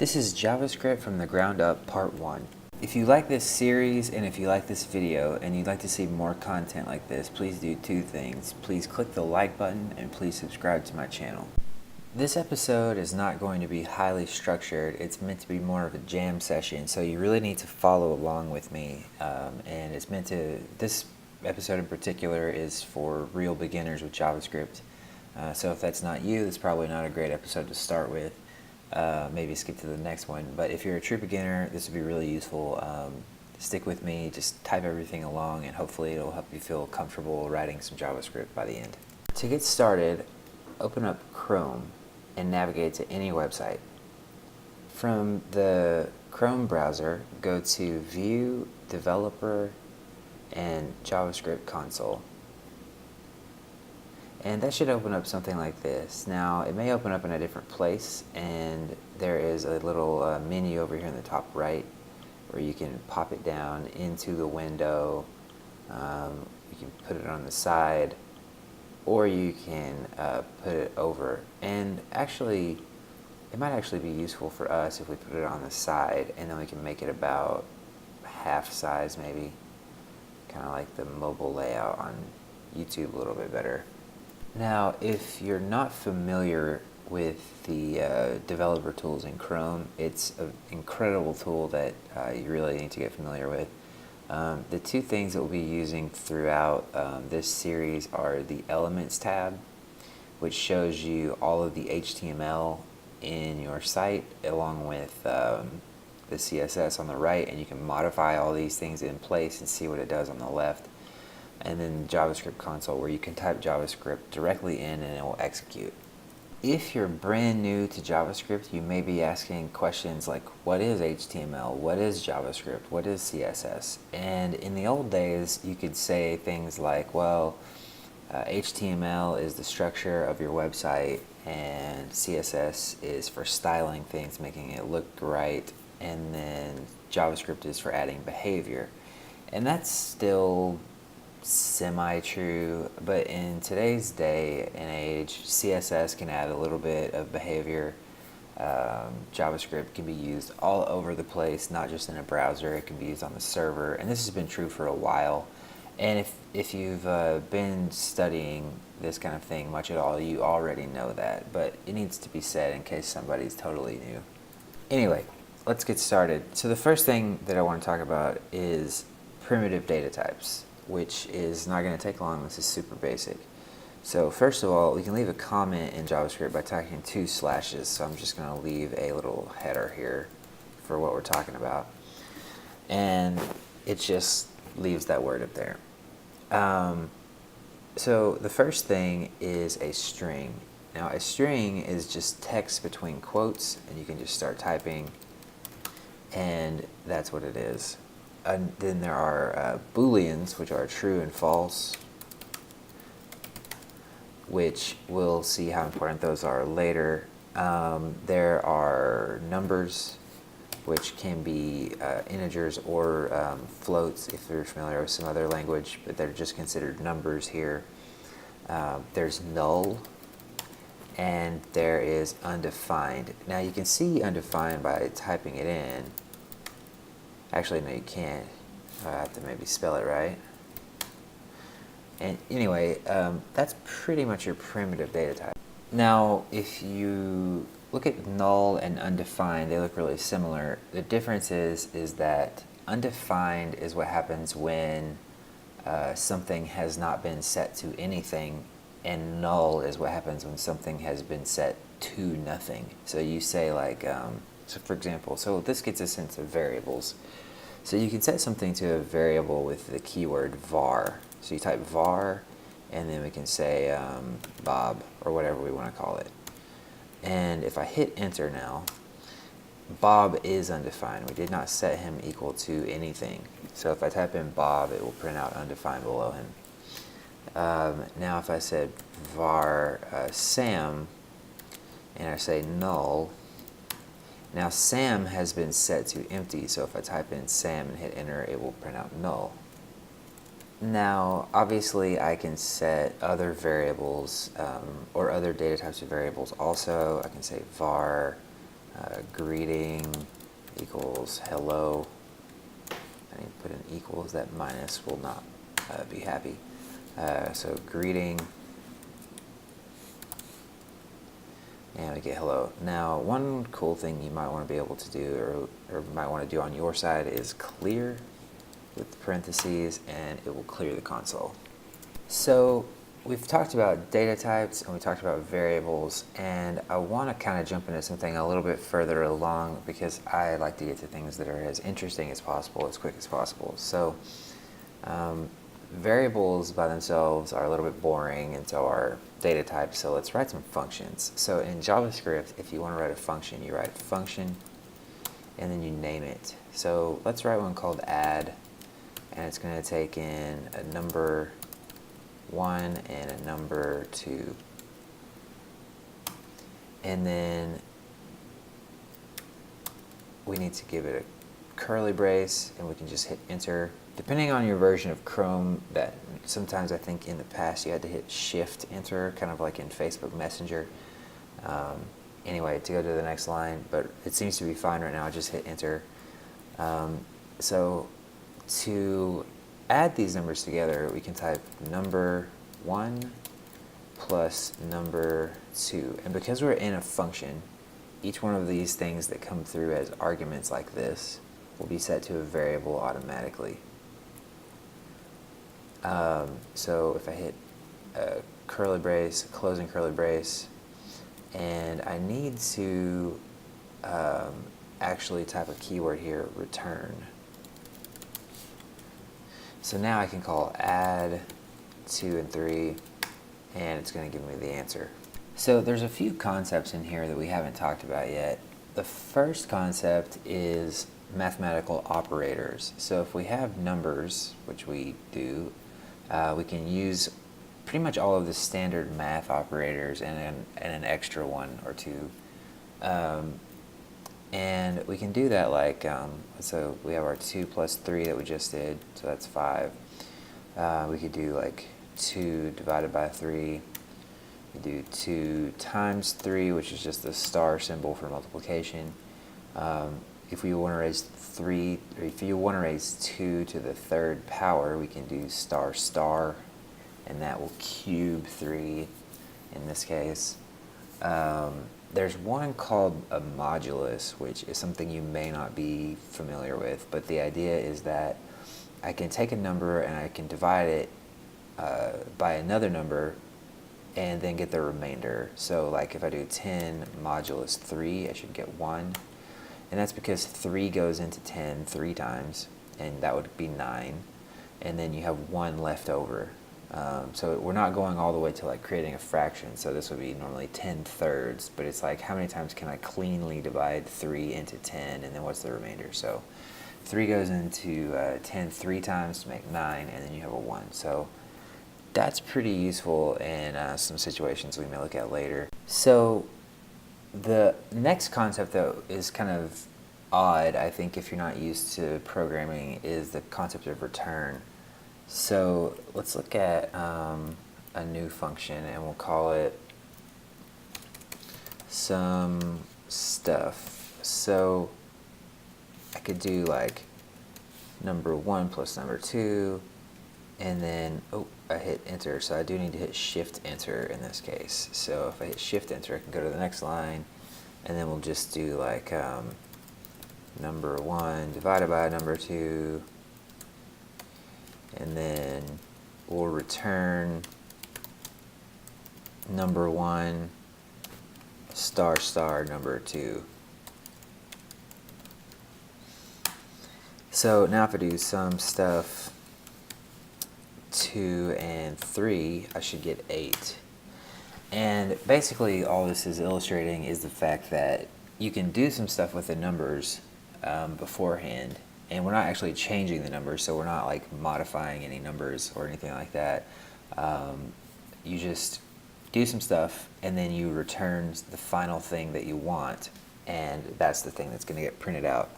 This is JavaScript from the ground up part 1. If you like this series and if you like this video and you'd like to see more content like this, please do two things. Please click the like button and please subscribe to my channel. This episode is not going to be highly structured. It's meant to be more of a jam session, so you really need to follow along with me. And it's meant to, this episode in particular is for real beginners with JavaScript. So if that's not you, it's probably not a great episode to start with. Maybe skip to the next one. But if you're a true beginner, this would be really useful. Stick with me, just type everything along, and hopefully it'll help you feel comfortable writing some JavaScript by the end. To get started, open up Chrome and navigate to any website. From the Chrome browser, go to View, Developer, and JavaScript Console. And that should open up something like this. Now, it may open up in a different place, and there is a little menu over here in the top right where you can pop it down into the window. You can put it on the side, or you can put it over. And actually, it might actually be useful for us if we put it on the side, and then we can make it about half size maybe, kind of like the mobile layout on YouTube a little bit better. Now, if you're not familiar with the developer tools in Chrome, it's an incredible tool that you really need to get familiar with. The two things that we'll be using throughout this series are the Elements tab, which shows you all of the HTML in your site, along with the CSS on the right, and you can modify all these things in place and see what it does on the left. And then JavaScript console, where you can type JavaScript directly in and it will execute. If you're brand new to JavaScript, you may be asking questions like, what is HTML? What is JavaScript? What is CSS? And in the old days, you could say things like, well, HTML is the structure of your website, and CSS is for styling things, making it look right, and then JavaScript is for adding behavior. And that's still semi-true, but in today's day and age, CSS can add a little bit of behavior. JavaScript can be used all over the place, not just in a browser. It can be used on the server, and this has been true for a while. And if you've been studying this kind of thing much at all, you already know that, but it needs to be said in case somebody's totally new. Anyway, let's get started. So the first thing that I want to talk about is primitive data types, which is not going to take long. This is super basic. So first of all, we can leave a comment in JavaScript by typing 2 slashes. So I'm just going to leave a little header here for what we're talking about. And it just leaves that word up there. So the first thing is a string. Now a string is just text between quotes, and you can just start typing, and that's what it is. And then there are booleans, which are true and false, which we'll see how important those are later. There are numbers, which can be integers or floats, if you're familiar with some other language, but they're just considered numbers here. There's null, and there is undefined. Now you can see undefined by typing it in. Actually, no, you can't. I have to maybe spell it right. And anyway, that's pretty much your primitive data type. Now, if you look at null and undefined, they look really similar. The difference is that undefined is what happens when something has not been set to anything, and null is what happens when something has been set to nothing. So you say like, so for example, so this gets us into variables. So you can set something to a variable with the keyword var. So you type var, and then we can say Bob, or whatever we want to call it. And if I hit enter now, Bob is undefined. We did not set him equal to anything. So if I type in Bob, it will print out undefined below him. Now if I said var Sam, and I say null, now Sam has been set to empty, so if I type in Sam and hit enter, it will print out null. Now obviously I can set other variables or other data types of variables also. I can say var greeting equals hello. I need to put in equals, that minus will not be happy. So greeting, and we get hello. Now, one cool thing you might want to be able to do, or might want to do on your side, is clear with parentheses, and it will clear the console. So we've talked about data types and we talked about variables, and I want to kind of jump into something a little bit further along because I like to get to things that are as interesting as possible, as quick as possible. So variables by themselves are a little bit boring, and so are data types. So let's write some functions. So in JavaScript, if you want to write a function, you write function and then you name it. So let's write one called add, and it's going to take in a number 1 and a number 2. And then we need to give it a curly brace, and we can just hit enter. Depending on your version of Chrome, that sometimes I think in the past you had to hit shift enter, kind of like in Facebook Messenger. Anyway, to go to the next line, but it seems to be fine right now. I just hit enter. So to add these numbers together, we can type number 1 plus number 2. And because we're in a function, each one of these things that come through as arguments like this will be set to a variable automatically. So if I hit curly brace, closing curly brace, and I need to actually type a keyword here, return. So now I can call add 2 and 3, and it's going to give me the answer. So there's a few concepts in here that we haven't talked about yet. The first concept is mathematical operators. So if we have numbers, which we do, we can use pretty much all of the standard math operators and an extra one or two. And we can do that like, so we have our 2 plus 3 that we just did, so that's 5. We could do like 2 divided by 3. We do 2 times 3, which is just the star symbol for multiplication. If we want to raise 3, or if you want to raise 2 to the 3rd power, we can do star star, and that will cube 3 in this case. There's one called a modulus, which is something you may not be familiar with, but the idea is that I can take a number and I can divide it by another number and then get the remainder. So like if I do 10 modulus 3, I should get 1. And that's because 3 goes into 10 3 times, and that would be 9. And then you have 1 left over. So we're not going all the way to like creating a fraction. So this would be normally 10/3, but it's like how many times can I cleanly divide 3 into 10, and then what's the remainder? So 3 goes into 10 3 times to make 9, and then you have a 1. So that's pretty useful in some situations we may look at later. So the next concept that is kind of odd, I think, if you're not used to programming, is the concept of return. So let's look at a new function, and we'll call it some stuff. So I could do like number 1 plus number 2, and then, oh, I hit enter, so I do need to hit shift enter in this case. So if I hit shift enter, I can go to the next line, and then we'll just do like number 1 divided by number 2, and then we'll return number 1 star star number 2. So now if I do some stuff 2 and 3, I should get 8. And basically all this is illustrating is the fact that you can do some stuff with the numbers beforehand, and we're not actually changing the numbers, so we're not like modifying any numbers or anything like that. You just do some stuff, and then you return the final thing that you want, and that's the thing that's going to get printed out.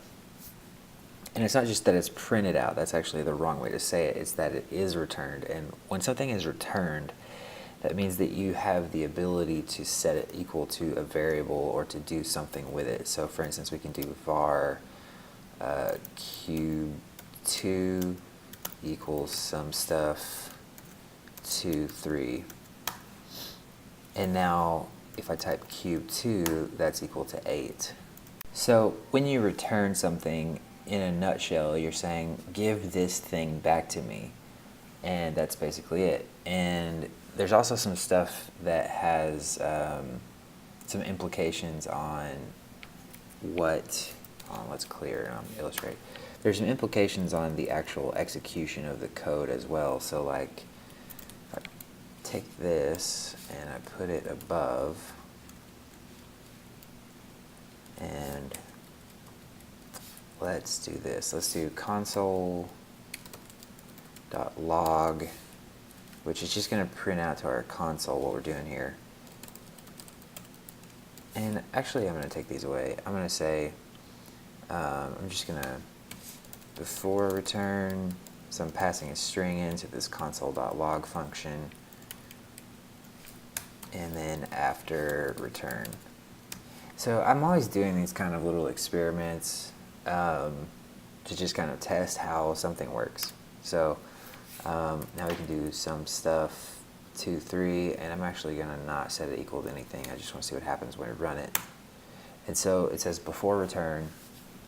And it's not just that it's printed out, that's actually the wrong way to say it, it's that it is returned. And when something is returned, That means that you have the ability to set it equal to a variable or to do something with it. So for instance, we can do var cube2 equals some stuff 2, 3. And now if I type cube2, that's equal to 8. So when you return something, in a nutshell, you're saying, give this thing back to me. And that's basically it. And there's also some stuff that has some implications on what, let's clear illustrate. There's some implications on the actual execution of the code as well. So like, if I take this and I put it above, and let's do this. Let's do console.log, which is just going to print out to our console what we're doing here. And actually, I'm going to take these away. I'm going to say, I'm just going to, before return, so I'm passing a string into this console.log function, and then after return. So I'm always doing these kind of little experiments to just kind of test how something works. So now we can do some stuff 2, 3, and I'm actually going to not set it equal to anything. I just want to see what happens when I run it. And so it says before return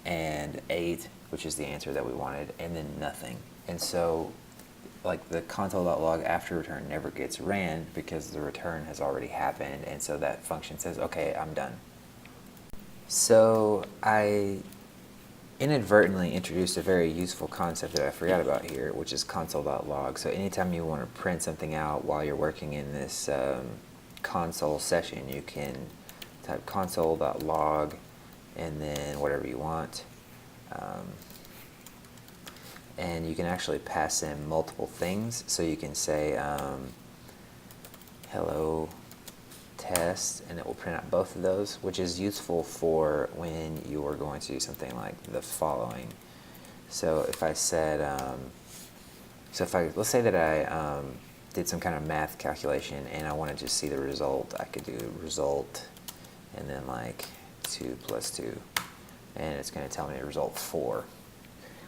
and 8, which is the answer that we wanted, and then nothing. And so like the console.log after return never gets ran because the return has already happened, and so that function says, okay, I'm done. So I inadvertently introduced a very useful concept that I forgot about here, which is console.log. So anytime you want to print something out while you're working in this console session, you can type console.log and then whatever you want. And you can actually pass in multiple things. So you can say hello test, and it will print out both of those, which is useful for when you are going to do something like the following. So if I said, let's say that I did some kind of math calculation and I want to just see the result, I could do result and then like 2 plus 2, and it's going to tell me result 4,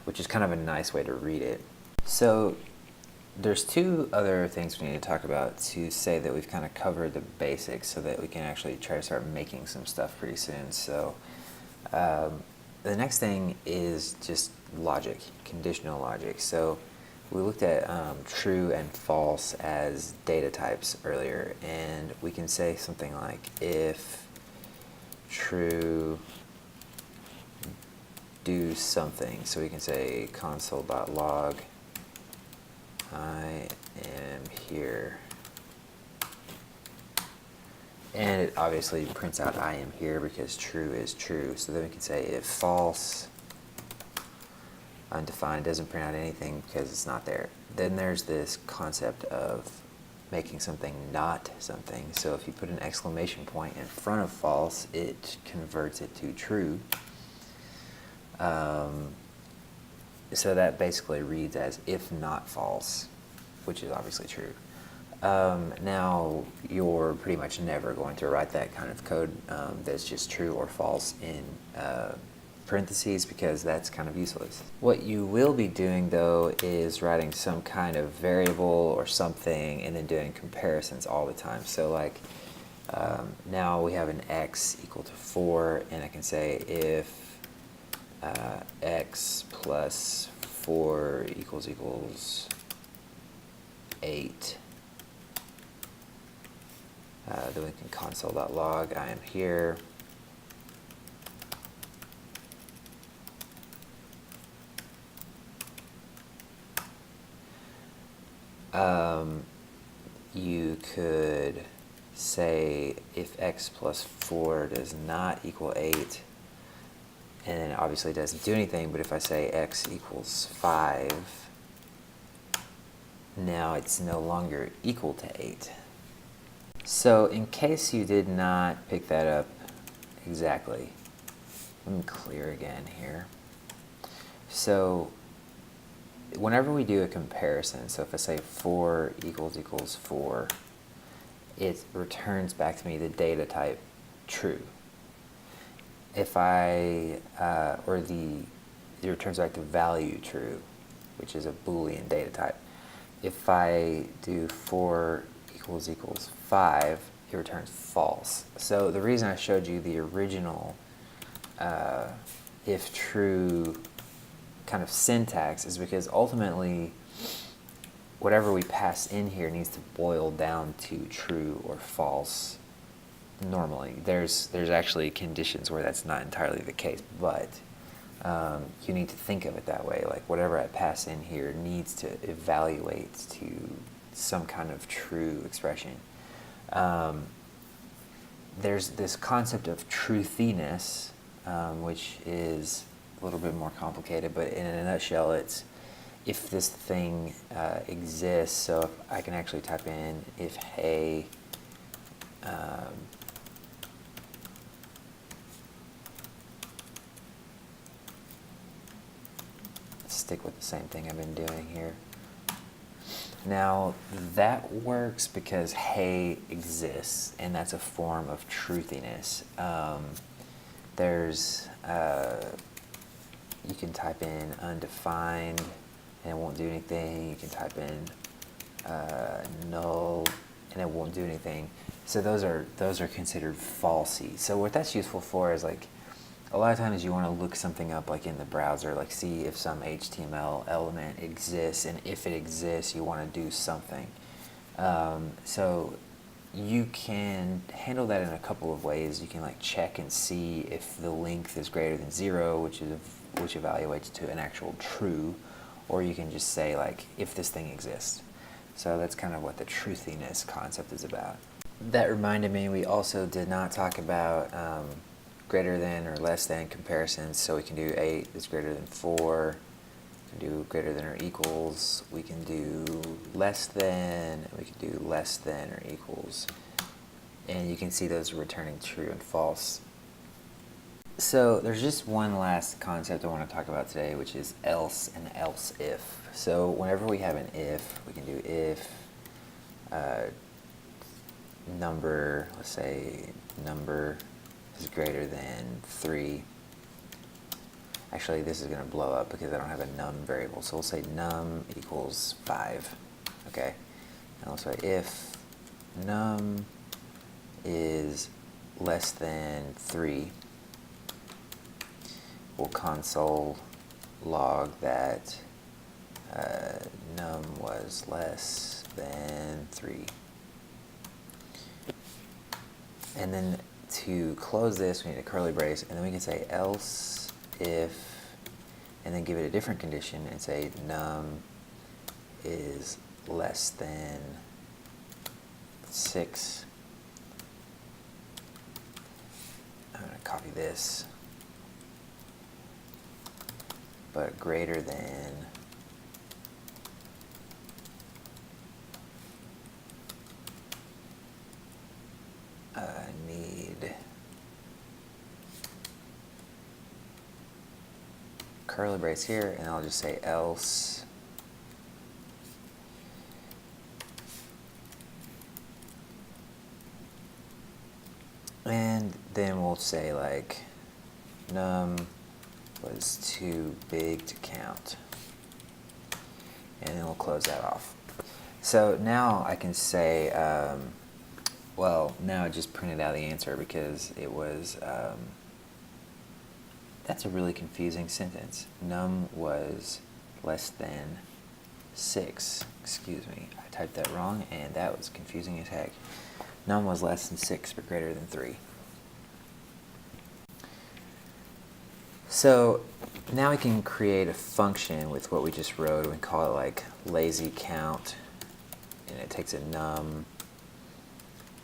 which is kind of a nice way to read it. So there's 2 other things we need to talk about to say that we've kind of covered the basics so that we can actually try to start making some stuff pretty soon. So the next thing is just logic, conditional logic. So we looked at true and false as data types earlier, and we can say something like if true do something. So we can say console.log I am here, and it obviously prints out I am here because true is true. So then we can say if false undefined doesn't print out anything because it's not there. Then there's this concept of making something not something. So if you put an exclamation point in front of false, it converts it to true. So that basically reads as if not false, which is obviously true. Now you're pretty much never going to write that kind of code that's just true or false in parentheses, because that's kind of useless. What you will be doing though is writing some kind of variable or something and then doing comparisons all the time. So like now we have an x equal to 4, and I can say if x plus 4 equals 8. Then we can console.log I am here. You could say if x plus 4 does not equal 8, and then obviously it doesn't do anything, but if I say x equals 5, now it's no longer equal to 8. So in case you did not pick that up exactly, let me clear again here. So whenever we do a comparison, so if I say 4 equals 4, it returns back to me the data type true. If I, it returns back the value true, which is a Boolean data type. If I do 4 equals 5, it returns false. So the reason I showed you the original if true kind of syntax is because ultimately whatever we pass in here needs to boil down to true or false. Normally, there's actually conditions where that's not entirely the case, but you need to think of it that way. Like whatever I pass in here needs to evaluate to some kind of true expression. There's this concept of truthiness, which is a little bit more complicated, but in a nutshell, it's if this thing exists. So if I can actually type in if hey stick with the same thing I've been doing here. Now that works because hey exists, and that's a form of truthiness. You can type in undefined and it won't do anything. You can type in null and it won't do anything. So those are considered falsy. So what that's useful for is like a lot of times you want to look something up like in the browser, like see if some HTML element exists, and if it exists you want to do something. So you can handle that in a couple of ways. You can like check and see if the length is greater than 0, which evaluates to an actual true, or you can just say like if this thing exists. So that's kind of what the truthiness concept is about. That reminded me, we also did not talk about greater than or less than comparisons. So we can do 8 is greater than 4, we can do greater than or equals, we can do less than, we can do less than or equals. And you can see those returning true and false. So there's just one last concept I want to talk about today, which is else and else if. So whenever we have an if, we can do if number, let's say number is greater than 3. Actually, this is going to blow up because I don't have a num variable. So we'll say num equals 5. Okay. And we'll say if num is less than 3, we'll console log that num was less than 3. And then to close this, we need a curly brace, and then we can say else if, and then give it a different condition and say num is less than 6. I'm going to copy this, but greater than need curly brace here, and I'll just say else and then we'll say like num was too big to count, and then we'll close that off. So now I can say well, now I just printed out the answer because it was, that's a really confusing sentence. Num was less than 6. Excuse me, I typed that wrong and that was confusing as heck. Num was less than 6 but greater than 3. So now we can create a function with what we just wrote. We can call it like lazy count, and it takes a num.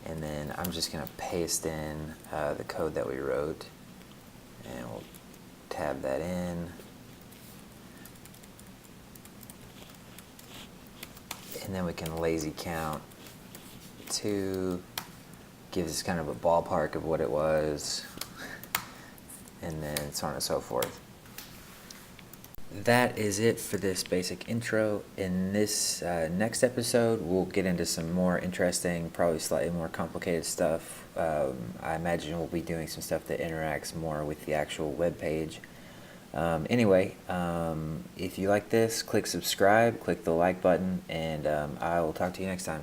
And then I'm just going to paste in the code that we wrote, and we'll tab that in. And then we can lazy count 2, gives us kind of a ballpark of what it was, and then so on and so forth. that is it for this basic intro. In this next episode, we'll get into some more interesting, probably slightly more complicated stuff. I imagine we'll be doing some stuff that interacts more with the actual web page. Anyway, if you like this, click subscribe, click the like button, and I will talk to you next time.